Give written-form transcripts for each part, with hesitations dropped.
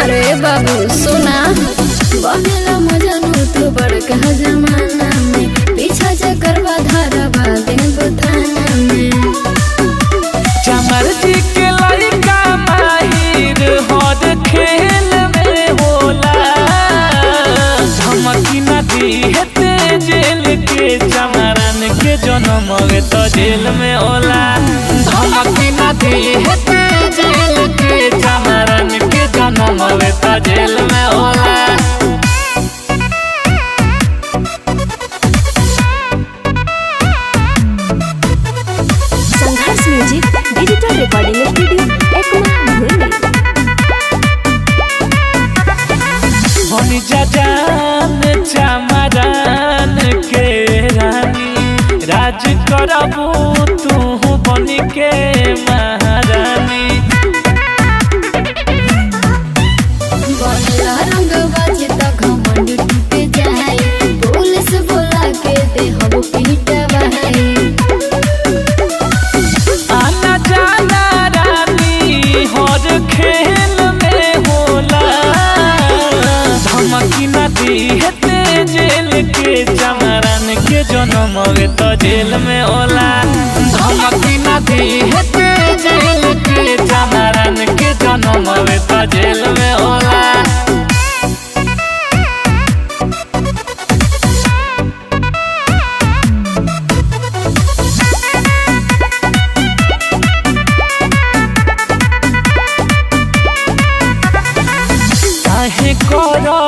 अरे बाबू सुना बनेला मजनू तू बड़का जमाना में पीछा जे करवा धारवा देव थाना में। चमर जी के लड़का माहिर हर खेल में होला धमकी न दी हेते जेल के चमरन के जन्म वे तो जेल में होला धमकी न दी हेते जेल के चमरन के जन्म वे तो जेल में होला। Sangharsh music digital recording studio Ekma भूली। बनी जान चमरन के रानी राज करबू तू बनी के महारानी। बनेला रंगबाज त घमंड टूट जाए पुलिस बोला के दे हम पीटवाई। आना जाना रानी हर खेल में होला धमकी न दी हेते जेल के चमरन के जन्म वे तो जेल में होला धमकी न दी हेते जेल के चमरन के जन्म वे तो जेल में होला। काहे करो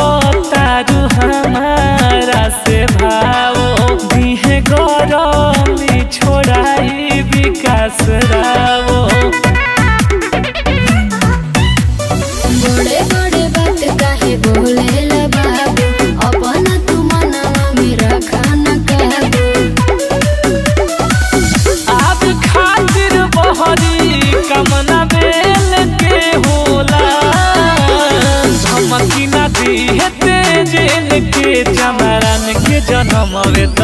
तारू हमारा से भावो दिहे गरमी छोड़ाई विकास रावो। बड़े बड़े बात काहे बोलेला बाबू अपन तू मनवा में रखा न काबू। आप खातिर बहरी कमना बेल के होला धमकी न दी हेते जेल के चमरन के जन्म वे तो